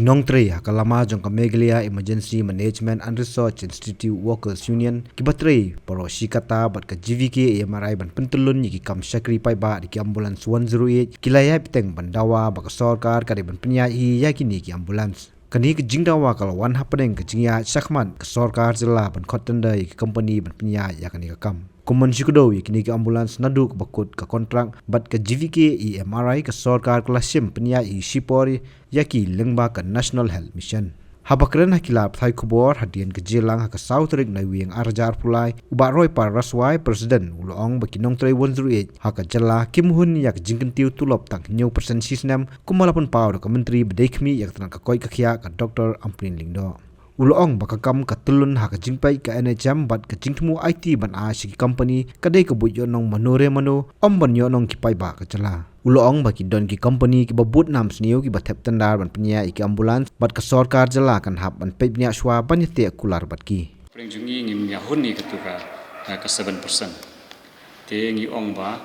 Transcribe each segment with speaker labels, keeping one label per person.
Speaker 1: Kinong Trey Kalama Jong Kamegalia Emergency Management and Research Institute Workers Union Kibatrey Poro Shikata Bat ka GVK MRI ban pentulun ki kam syakri pai ba di ambulans 108 kilaya piteng bandawa baka sarkar kare ban penyai yakini ki ambulans kani ke jingdawa kalau wan hapeng ke jingya sakman ke sarkar jela ban khotanda ki company ban penyai yakani ka kam Kuman syukudo yakini ke ambulans naduk bakut ke kontrak bat ke GVK MRI ke sarkar kelasim penyai Shipori yaki lengba ke National Health Mission. Habakren hakilap thai kubor hadian ke jelang haka Southrik na wiang arjar pulai uba roy par raswai presiden uloong baki nong tray 108 haka jela kimuhun yak jingkentiu tulop tang new percent sisnem kumalapun pau ke menteri bedekmi yak tenang kakoi kakia ke Dr. Amprin Lingdo. Uloong bakakam katulun haka jingpai ke NHM bat ke jingtemu IT ban asyiki company kadai kebut yonong manure mano omban yonong kipai ba ke jela. Uloong baki don ki company ki babut nam sniu ki batep tendar ban penya iki ambulans bat ke sarkar jela kan hap ban pep nya shwa ban yete kular bat ki.
Speaker 2: Pring jungi ngim nya huni ketuka ke 7%. Te ngi ong ba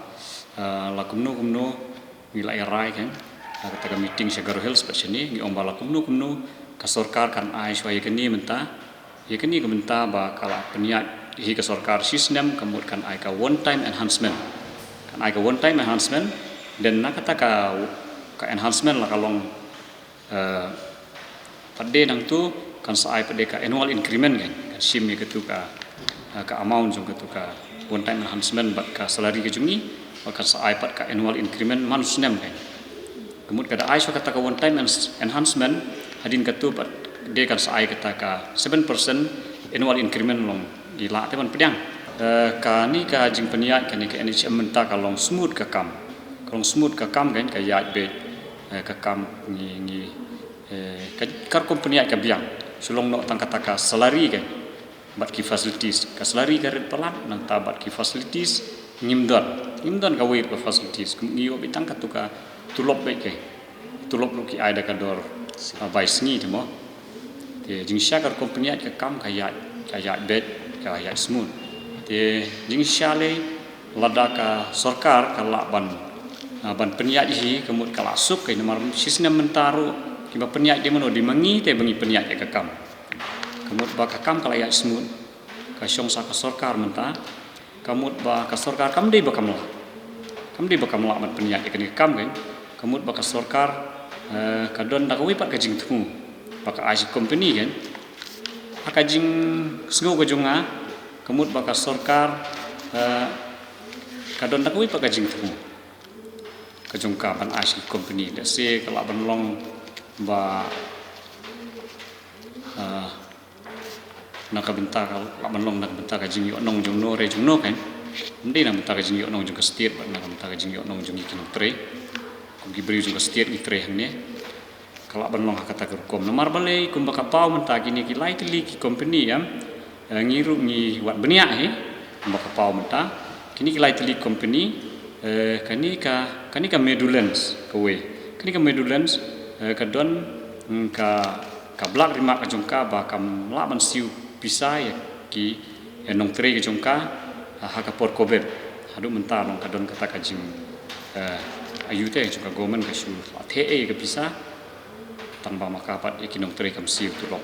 Speaker 2: la kumno ngi la rai kan kata meeting Shagaru Hills bat sini ngi ong ba la kumno ka sarkar kan ai shwa yakni menta ba kala penya hi ka sarkar sistem kemut kan ai ka one time enhancement dan nak kata ka enhancement lah kalong pada nang tu kan saai pada ka annual increment kan sim ni ketu ka amount jung ketu ka one time enhancement bat ka salary ke jungi kan saai pat ka annual increment manusnem kan kemud kada ai so kata ka one time enhancement hadin ketu pat de kan saai kata ka 7% annual increment long gila teman pedang ka ni ka jing peniat kan ni ka NHM menta kalong smooth ka kam kan ka yat be ka kam ni kar company ka biang sulong no tang kata ka salary kan bat ki facilities ka salary ka pelan nang ta bat ki facilities ngimdon ka we ka facilities ngiyo bitang ka tu ka tulop be ke tulop lu ki ada ka dor bai sngi temo te jing sha kar company ka kam ka yat be ka yat smooth te jing sha le lada ka sarkar ka la ban penyat hi kemut kala suk ke nomor sistem mentaru kiba penyat di mano di mengi te bengi penyat ka kam kemut ba ka kam kala ya smooth ka syong sa ka sarkar menta kemut ba ka sarkar kam di ba kam la man penyat ka ni kam kan kemut ba ka sarkar ka don da wi pat ka jing tu ba ka ai company kan ka jing sgo ka junga kemut ba ka sarkar ka don da wi pat ka jing tu kejungka ban asyik company dak se kalau ban long ba nak bentar kalau ban long nak bentar ka jing yo nong jung no re jung no kan ndi nak bentar ka jing yo nong jung ka state ban nak bentar ka jing yo nong jung ikin tre ko gibri jung ka state ni tre ne kalau ban long kata kom nomor balai kum ba ka pau menta kini ki lai tili ki company am ngiru ngi wat benia he ba ka pau menta kini ki lai tili company kani ka medulens ka don ka blak rimak ka jongka ba kam la ban siu pisa ya ki nong tre ka jongka ha ka por covid hadu mentar nong ka don kata ka jing ayu te jongka gomen ka shu the ka pisa tanpa makapat iki nong tre kam siu tu lok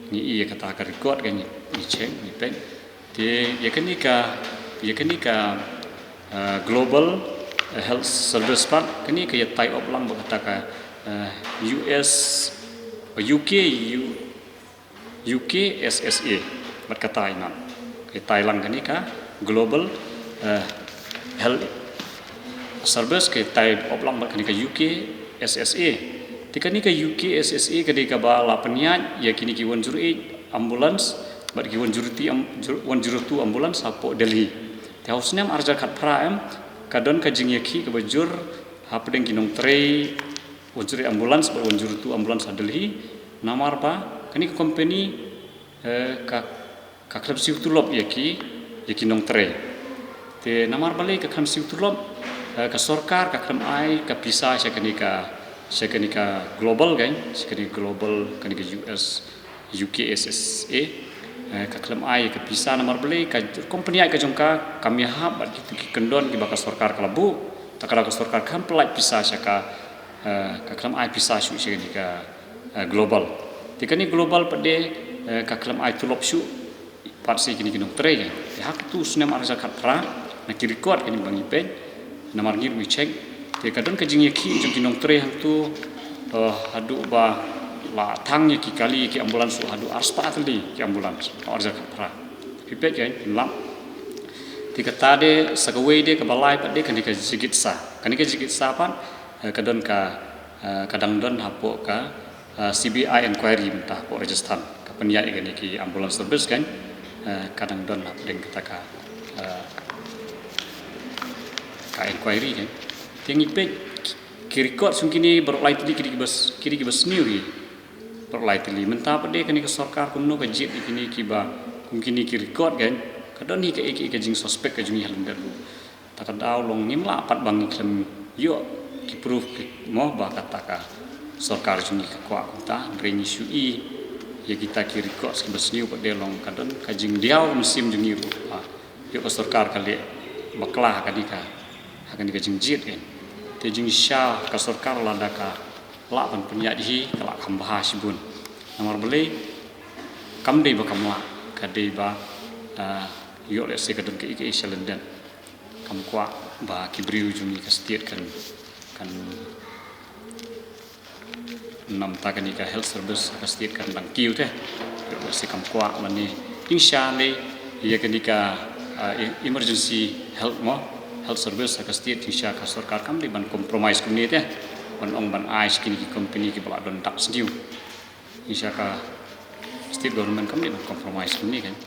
Speaker 2: ni iya kata ka record kan ni check ni pen te ya kani ka global health service part kini kaya tie up lang berkata ka US UK SSA berkata ina kaya tie lang kini ka global health service kaya tie up lang berkata ka UK SSA tika ni ka UK SSA kadi ka bala peniat ya kini ki 108 ambulance bat ki 102 ambulance sapo Delhi Tausnem arja kat praem kadon ka jing yaki ka bajur hapdeng kinong tre wajuri ambulans ba wajur tu ambulans adelhi namar pa kani company ka klub siu tulop yaki nong tre te namar balai ka kham siu tulop ka sarkar ka kham ai ka pisa sa kani ka global kan global kani ka US UK SSA ka klem ai ka pisa nomor beli ka company ai ka jongka kami hab bat ki kendon ki baka sarkar kalabu takara ka sarkar kam pelai pisa syaka ka klem ai pisa syu syaka global. Tika ni global pada kaklam ai tulop syu patsi kini kinong tre ya. Hak tu sunem arza katra na kiri kuat kini bang ipen namar ngir mi check. Tika don kajing yaki jong kinong tre hang tu hadu ba la thang yaki kali ki ambulans hadu arspa tali ki ambulans arza katra. Pipet kan lam. Tika tade sakawai de kebalai pada kani ka jigitsa. Kani ka jigitsa pan kadon ka kadang don hapo ka CBI inquiry mentah po Rajasthan ka penyai kani ki ambulans service kan kadang don hap deng kita ka inquiry kan tingi pe kirikot sungkini berlai tadi kiri kibas niuri berlai tadi mentah pada kani ka sarkar kumno ka jit kini kiba kumkini kirikot kan kadon ni ka jing suspek ka jungi halan dalu takadau long nimla apat bang iklam yo ki proof ki mo ba kata sarkar jungi ka kwa kunta bring issue ya kita kiri kok sebas niu pada long kadon kajing diau musim jungi ru yo ka sarkar kali baklah kadika akan dikajing jit kan te jing sha ka sarkar lada ka la pan punya di kala kambah sibun nomor beli kam dei ba kamla kadei ba yo le se kadon ke iki salendan kam kwa ba kibriu jungi ka setiat kan nam takani ka health service ka setiat kan lang kiu teh yo se kam kwa mani insya le ya kenika emergency health service ka setiat insya ka sarkar kam di ban compromise kumni teh ban ong ban ais kini ki company ki bala don tak sendiu insya ka setiat government kam di ban compromise kumni kan